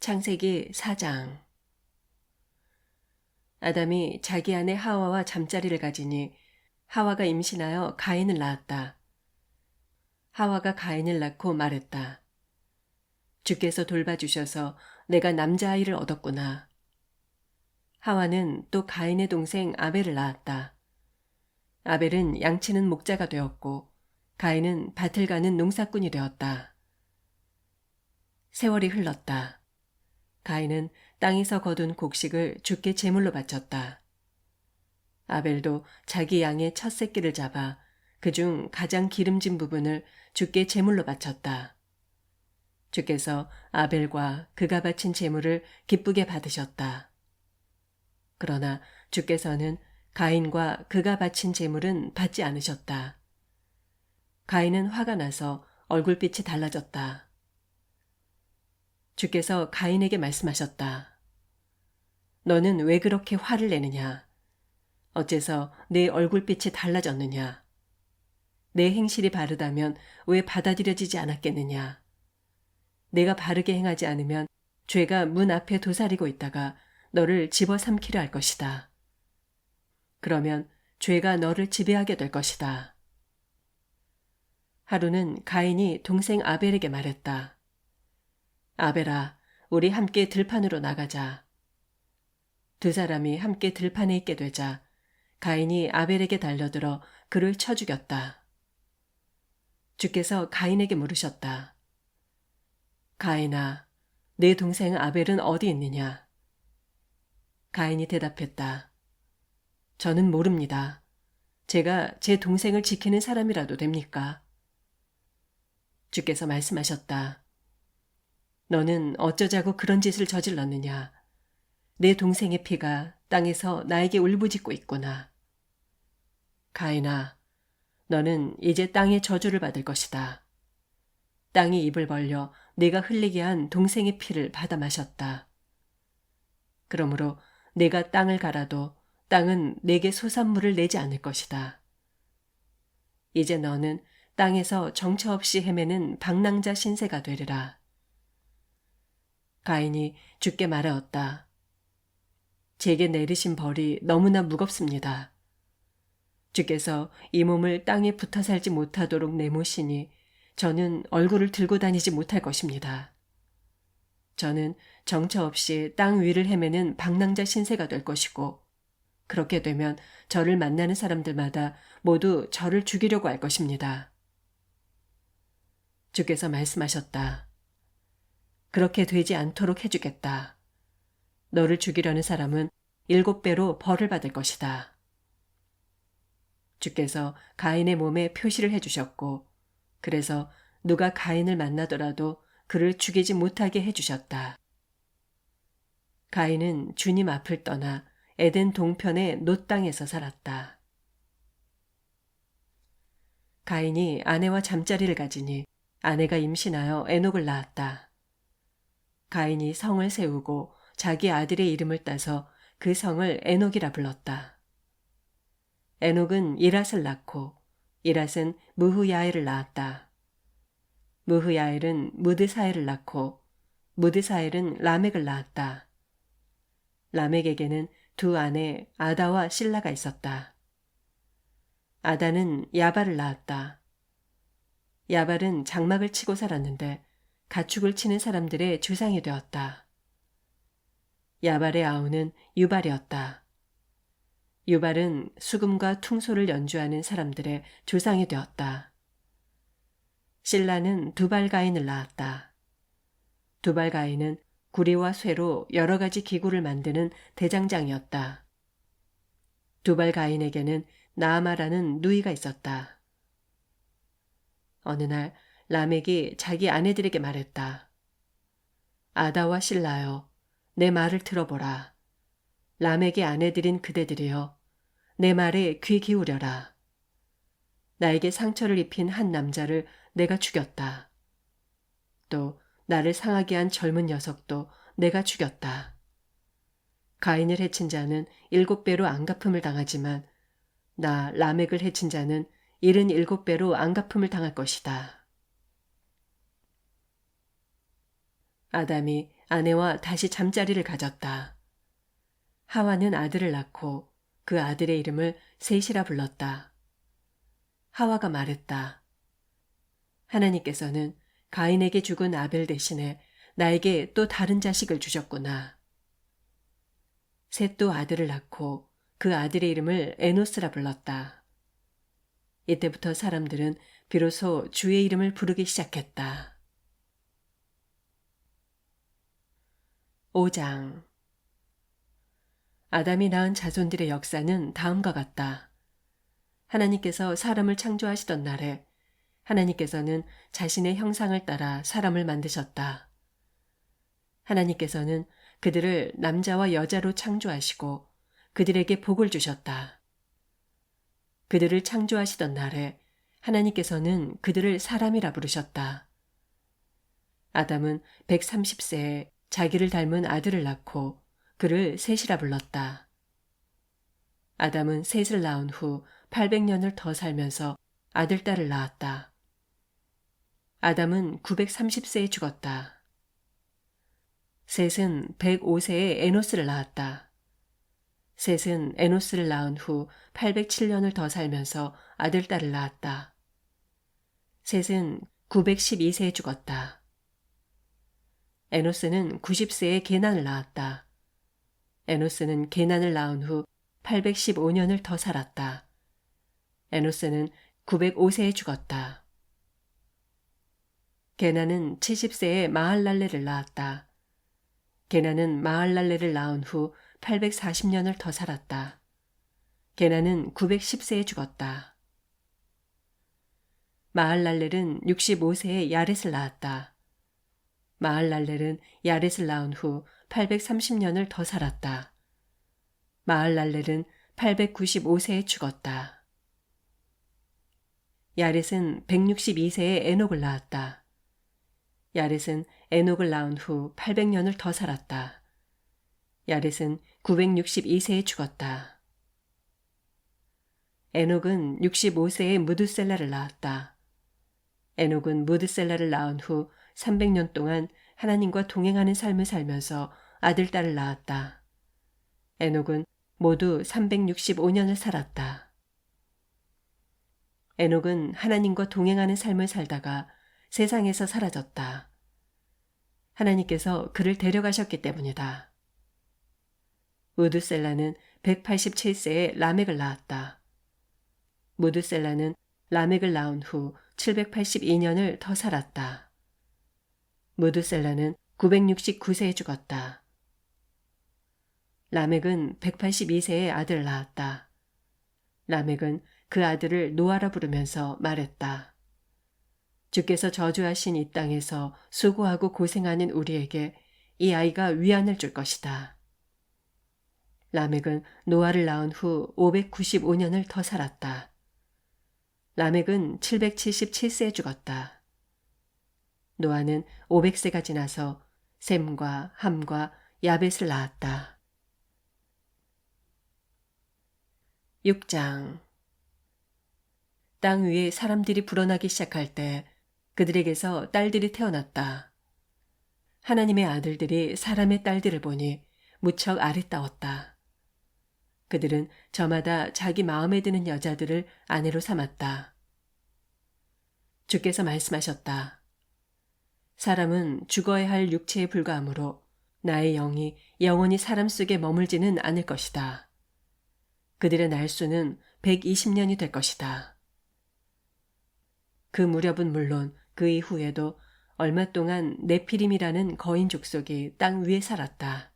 창세기 4장. 아담이 자기 아내 하와와 잠자리를 가지니 하와가 임신하여 가인을 낳았다. 하와가 가인을 낳고 말했다. 주께서 돌봐주셔서 내가 남자아이를 얻었구나. 하와는 또 가인의 동생 아벨을 낳았다. 아벨은 양치는 목자가 되었고 가인은 밭을 가는 농사꾼이 되었다. 세월이 흘렀다. 가인은 땅에서 거둔 곡식을 주께 제물로 바쳤다. 아벨도 자기 양의 첫 새끼를 잡아 그중 가장 기름진 부분을 주께 제물로 바쳤다. 주께서 아벨과 그가 바친 제물을 기쁘게 받으셨다. 그러나 주께서는 가인과 그가 바친 제물은 받지 않으셨다. 가인은 화가 나서 얼굴빛이 달라졌다. 주께서 가인에게 말씀하셨다. 너는 왜 그렇게 화를 내느냐? 어째서 내 얼굴빛이 달라졌느냐? 내 행실이 바르다면 왜 받아들여지지 않았겠느냐? 내가 바르게 행하지 않으면 죄가 문 앞에 도사리고 있다가 너를 집어삼키려 할 것이다. 그러면 죄가 너를 지배하게 될 것이다. 하루는 가인이 동생 아벨에게 말했다. 아벨아, 우리 함께 들판으로 나가자. 두 사람이 함께 들판에 있게 되자 가인이 아벨에게 달려들어 그를 쳐 죽였다. 주께서 가인에게 물으셨다. 가인아, 내 동생 아벨은 어디 있느냐? 가인이 대답했다. 저는 모릅니다. 제가 제 동생을 지키는 사람이라도 됩니까? 주께서 말씀하셨다. 너는 어쩌자고 그런 짓을 저질렀느냐? 내 동생의 피가 땅에서 나에게 울부짖고 있구나. 가인아, 너는 이제 땅의 저주를 받을 것이다. 땅이 입을 벌려 네가 흘리게 한 동생의 피를 받아 마셨다. 그러므로 내가 땅을 갈아도 땅은 내게 소산물을 내지 않을 것이다. 이제 너는 땅에서 정처 없이 헤매는 방랑자 신세가 되리라. 가인이 주께 말하였다. 제게 내리신 벌이 너무나 무겁습니다. 주께서 이 몸을 땅에 붙어 살지 못하도록 내모시니 저는 얼굴을 들고 다니지 못할 것입니다. 저는 정처 없이 땅 위를 헤매는 방랑자 신세가 될 것이고 그렇게 되면 저를 만나는 사람들마다 모두 저를 죽이려고 할 것입니다. 주께서 말씀하셨다. 그렇게 되지 않도록 해주겠다. 너를 죽이려는 사람은 7배로 벌을 받을 것이다. 주께서 가인의 몸에 표시를 해주셨고 그래서 누가 가인을 만나더라도 그를 죽이지 못하게 해주셨다. 가인은 주님 앞을 떠나 에덴 동편의 놋 땅에서 살았다. 가인이 아내와 잠자리를 가지니 아내가 임신하여 에녹을 낳았다. 가인이 성을 세우고 자기 아들의 이름을 따서 그 성을 에녹이라 불렀다. 에녹은 이랏을 낳고 이랏은 무후야엘을 낳았다. 무후야엘은 무드사엘을 낳고 무드사엘은 라멕을 낳았다. 라멕에게는 두 아내 아다와 실라가 있었다. 아다는 야발을 낳았다. 야발은 장막을 치고 살았는데 가축을 치는 사람들의 주상이 되었다. 야발의 아우는 유발이었다. 유발은 수금과 퉁소를 연주하는 사람들의 조상이 되었다. 실라는 두발가인을 낳았다. 두발가인은 구리와 쇠로 여러 가지 기구를 만드는 대장장이었다. 두발가인에게는 나아마라는 누이가 있었다. 어느 날 라멕이 자기 아내들에게 말했다. 아다와 실라여, 내 말을 들어보라. 라멕의 아내들인 그대들이여, 내 말에 귀 기울여라. 나에게 상처를 입힌 한 남자를 내가 죽였다. 또 나를 상하게 한 젊은 녀석도 내가 죽였다. 가인을 해친 자는 7배로 안갚음을 당하지만 나 라멕을 해친 자는 77배로 안갚음을 당할 것이다. 아담이 아내와 다시 잠자리를 가졌다. 하와는 아들을 낳고 그 아들의 이름을 셋이라 불렀다. 하와가 말했다. 하나님께서는 가인에게 죽은 아벨 대신에 나에게 또 다른 자식을 주셨구나. 셋도 아들을 낳고 그 아들의 이름을 에노스라 불렀다. 이때부터 사람들은 비로소 주의 이름을 부르기 시작했다. 5장 아담이 낳은 자손들의 역사는 다음과 같다. 하나님께서 사람을 창조하시던 날에 하나님께서는 자신의 형상을 따라 사람을 만드셨다. 하나님께서는 그들을 남자와 여자로 창조하시고 그들에게 복을 주셨다. 그들을 창조하시던 날에 하나님께서는 그들을 사람이라 부르셨다. 아담은 130세에 자기를 닮은 아들을 낳고 그를 셋이라 불렀다. 아담은 셋을 낳은 후 800년을 더 살면서 아들, 딸을 낳았다. 아담은 930세에 죽었다. 셋은 105세에 에노스를 낳았다. 셋은 에노스를 낳은 후 807년을 더 살면서 아들, 딸을 낳았다. 셋은 912세에 죽었다. 에노스는 90세에 게난을 낳았다. 에노스는 게난을 낳은 후 815년을 더 살았다. 에노스는 905세에 죽었다. 게난은 70세에 마할랄레를 낳았다. 게난은 마할랄레를 낳은 후 840년을 더 살았다. 게난은 910세에 죽었다. 마할랄렐은 65세에 야렛을 낳았다. 마할랄렐은 야렛을 낳은 후 830년을 더 살았다. 마할랄렐은 895세에 죽었다. 야렛은 162세에 에녹을 낳았다. 야렛은 에녹을 낳은 후 800년을 더 살았다. 야렛은 962세에 죽었다. 에녹은 65세에 무드셀라를 낳았다. 에녹은 무드셀라를 낳은 후 300년 동안 하나님과 동행하는 삶을 살면서 아들, 딸을 낳았다. 에녹은 모두 365년을 살았다. 에녹은 하나님과 동행하는 삶을 살다가 세상에서 사라졌다. 하나님께서 그를 데려가셨기 때문이다. 무드셀라는 187세에 라멕을 낳았다. 무드셀라는 라멕을 낳은 후 782년을 더 살았다. 무드셀라는 969세에 죽었다. 라멕은 182세에 아들을 낳았다. 라멕은 그 아들을 노아라 부르면서 말했다. 주께서 저주하신 이 땅에서 수고하고 고생하는 우리에게 이 아이가 위안을 줄 것이다. 라멕은 노아를 낳은 후 595년을 더 살았다. 라멕은 777세에 죽었다. 노아는 500세가 지나서 셈과 함과 야벳을 낳았다. 6장 땅 위에 사람들이 불어나기 시작할 때 그들에게서 딸들이 태어났다. 하나님의 아들들이 사람의 딸들을 보니 무척 아리따웠다. 그들은 저마다 자기 마음에 드는 여자들을 아내로 삼았다. 주께서 말씀하셨다. 사람은 죽어야 할 육체에 불과하므로 나의 영이 영원히 사람 속에 머물지는 않을 것이다. 그들의 날수는 120년이 될 것이다. 그 무렵은 물론 그 이후에도 얼마 동안 네피림이라는 거인 족속이 땅 위에 살았다.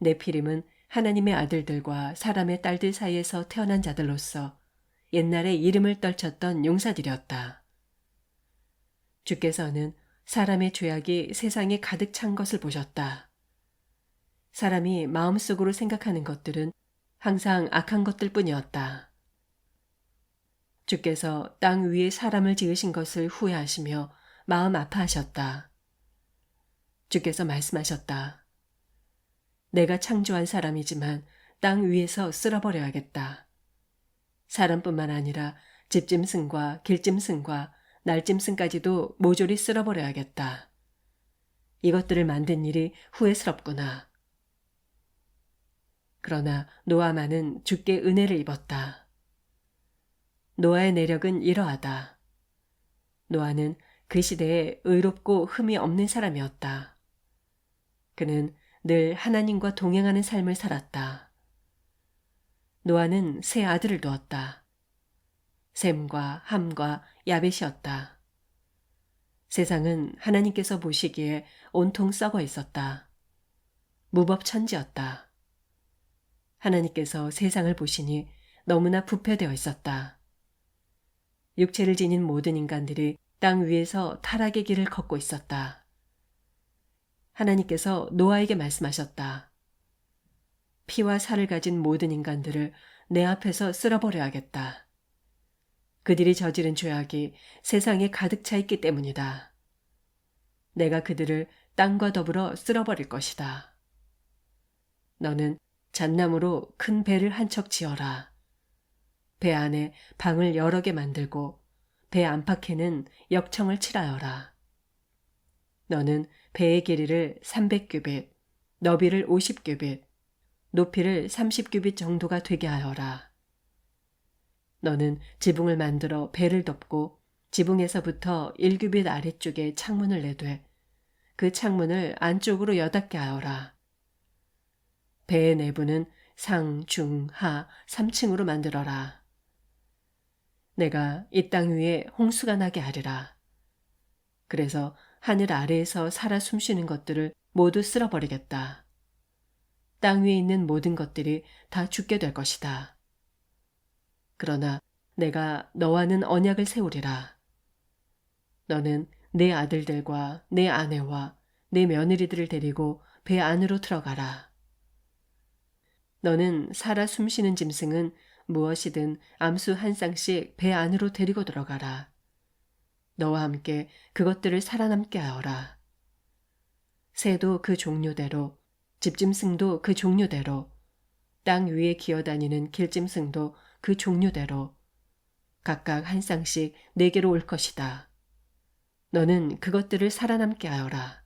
네피림은 하나님의 아들들과 사람의 딸들 사이에서 태어난 자들로서 옛날에 이름을 떨쳤던 용사들이었다. 주께서는 사람의 죄악이 세상에 가득 찬 것을 보셨다. 사람이 마음속으로 생각하는 것들은 항상 악한 것들 뿐이었다. 주께서 땅 위에 사람을 지으신 것을 후회하시며 마음 아파하셨다. 주께서 말씀하셨다. 내가 창조한 사람이지만 땅 위에서 쓸어버려야겠다. 사람뿐만 아니라 집짐승과 길짐승과 날짐승까지도 모조리 쓸어버려야겠다. 이것들을 만든 일이 후회스럽구나. 그러나 노아만은 주께 은혜를 입었다. 노아의 내력은 이러하다. 노아는 그 시대에 의롭고 흠이 없는 사람이었다. 그는 늘 하나님과 동행하는 삶을 살았다. 노아는 세 아들을 두었다. 셈과 함과 야벳이었다. 세상은 하나님께서 보시기에 온통 썩어 있었다. 무법천지였다. 하나님께서 세상을 보시니 너무나 부패되어 있었다. 육체를 지닌 모든 인간들이 땅 위에서 타락의 길을 걷고 있었다. 하나님께서 노아에게 말씀하셨다. 피와 살을 가진 모든 인간들을 내 앞에서 쓸어버려야겠다. 그들이 저지른 죄악이 세상에 가득 차 있기 때문이다. 내가 그들을 땅과 더불어 쓸어버릴 것이다. 너는 잣나무로 큰 배를 한 척 지어라. 배 안에 방을 여러 개 만들고 배 안팎에는 역청을 칠하여라. 너는 배의 길이를 300규빗, 너비를 50규빗, 높이를 30규빗 정도가 되게 하여라. 너는 지붕을 만들어 배를 덮고 지붕에서부터 1규빗 아래쪽에 창문을 내되 그 창문을 안쪽으로 여닫게 하여라. 배의 내부는 상, 중, 하 3층으로 만들어라. 내가 이 땅 위에 홍수가 나게 하리라. 그래서 하늘 아래에서 살아 숨쉬는 것들을 모두 쓸어버리겠다. 땅 위에 있는 모든 것들이 다 죽게 될 것이다. 그러나 내가 너와는 언약을 세우리라. 너는 내 아들들과 내 아내와 내 며느리들을 데리고 배 안으로 들어가라. 너는 살아 숨쉬는 짐승은 무엇이든 암수 한 쌍씩 배 안으로 데리고 들어가라. 너와 함께 그것들을 살아남게 하여라. 새도 그 종류대로, 집짐승도 그 종류대로, 땅 위에 기어다니는 길짐승도 그 종류대로 각각 한 쌍씩 내게로 올 것이다. 너는 그것들을 살아남게 하여라.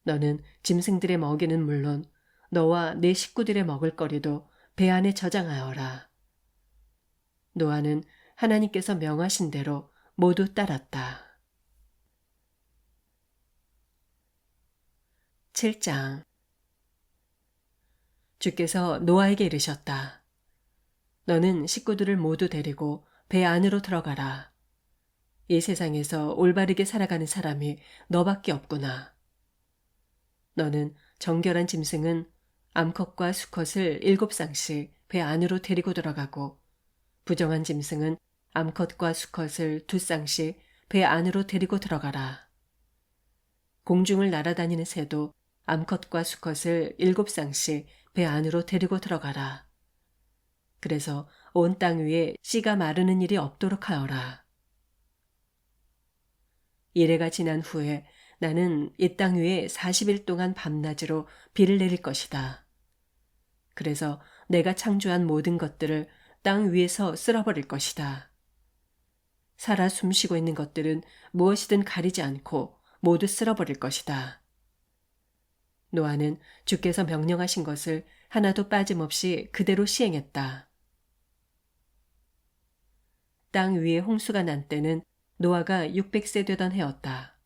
너는 짐승들의 먹이는 물론 너와 내 식구들의 먹을거리도 배 안에 저장하여라. 노아는 하나님께서 명하신 대로 모두 따랐다. 7장. 주께서 노아에게 이르셨다. 너는 식구들을 모두 데리고 배 안으로 들어가라. 이 세상에서 올바르게 살아가는 사람이 너밖에 없구나. 너는 정결한 짐승은 암컷과 수컷을 7쌍씩 배 안으로 데리고 들어가고 부정한 짐승은 암컷과 수컷을 2쌍씩 배 안으로 데리고 들어가라. 공중을 날아다니는 새도 암컷과 수컷을 7쌍씩 배 안으로 데리고 들어가라. 그래서 온 땅 위에 씨가 마르는 일이 없도록 하여라. 이래가 지난 후에 나는 이 땅 위에 40일 동안 밤낮으로 비를 내릴 것이다. 그래서 내가 창조한 모든 것들을 땅 위에서 쓸어버릴 것이다. 살아 숨쉬고 있는 것들은 무엇이든 가리지 않고 모두 쓸어버릴 것이다. 노아는 주께서 명령하신 것을 하나도 빠짐없이 그대로 시행했다. 땅 위에 홍수가 난 때는 노아가 600세 되던 해였다.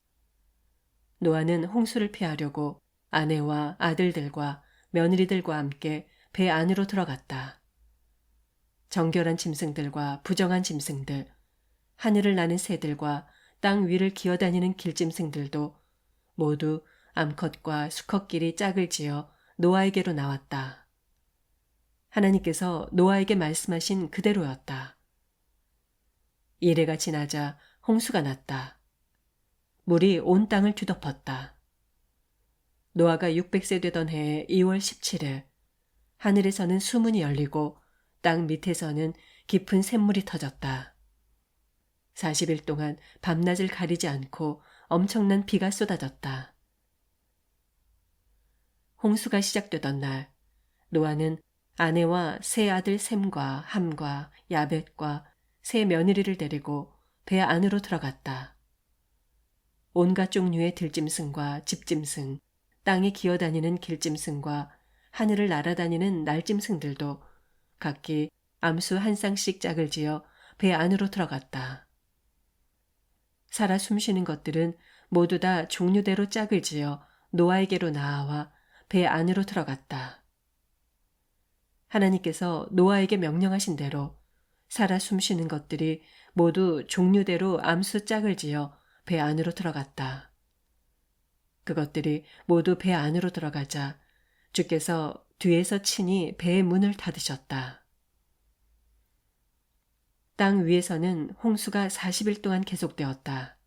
노아는 홍수를 피하려고 아내와 아들들과 며느리들과 함께 배 안으로 들어갔다. 정결한 짐승들과 부정한 짐승들, 하늘을 나는 새들과 땅 위를 기어다니는 길짐승들도 모두 암컷과 수컷끼리 짝을 지어 노아에게로 나왔다. 하나님께서 노아에게 말씀하신 그대로였다. 이래가 지나자 홍수가 났다. 물이 온 땅을 뒤덮었다. 노아가 600세 되던 해의 2월 17일 하늘에서는 수문이 열리고 땅 밑에서는 깊은 샘물이 터졌다. 40일 동안 밤낮을 가리지 않고 엄청난 비가 쏟아졌다. 홍수가 시작되던 날 노아는 아내와 세 아들 셈과 함과 야벳과 세 며느리를 데리고 배 안으로 들어갔다. 온갖 종류의 들짐승과 집짐승, 땅에 기어다니는 길짐승과 하늘을 날아다니는 날짐승들도 각기 암수 한 쌍씩 짝을 지어 배 안으로 들어갔다. 살아 숨쉬는 것들은 모두 다 종류대로 짝을 지어 노아에게로 나아와 배 안으로 들어갔다. 하나님께서 노아에게 명령하신 대로 살아 숨쉬는 것들이 모두 종류대로 암수 짝을 지어 배 안으로 들어갔다. 그것들이 모두 배 안으로 들어가자 주께서 뒤에서 친히 배의 문을 닫으셨다. 땅 위에서는 홍수가 40일 동안 계속되었다.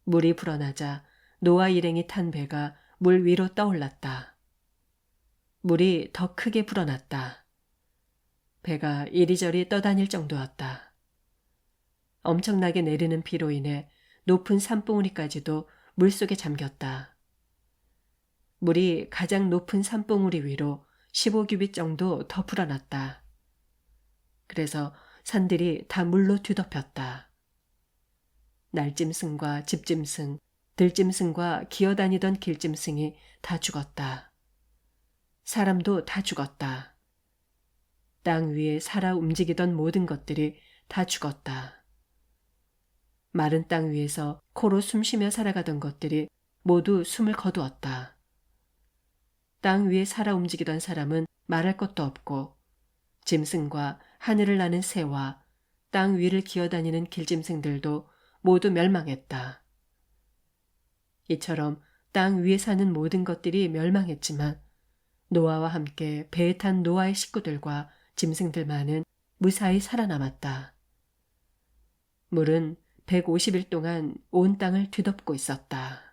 물이 불어나자 노아 일행이 탄 배가 물 위로 떠올랐다. 물이 더 크게 불어났다. 배가 이리저리 떠다닐 정도였다. 엄청나게 내리는 비로 인해 높은 산봉우리까지도 물속에 잠겼다. 물이 가장 높은 산봉우리 위로 15규빗 정도 더 불어났다. 그래서 산들이 다 물로 뒤덮였다. 날짐승과 집짐승, 들짐승과 기어다니던 길짐승이 다 죽었다. 사람도 다 죽었다. 땅 위에 살아 움직이던 모든 것들이 다 죽었다. 마른 땅 위에서 코로 숨쉬며 살아가던 것들이 모두 숨을 거두었다. 땅 위에 살아 움직이던 사람은 말할 것도 없고 짐승과 하늘을 나는 새와 땅 위를 기어다니는 길짐승들도 모두 멸망했다. 이처럼 땅 위에 사는 모든 것들이 멸망했지만 노아와 함께 배에 탄 노아의 식구들과 짐승들만은 무사히 살아남았다. 물은 150일 동안 온 땅을 뒤덮고 있었다.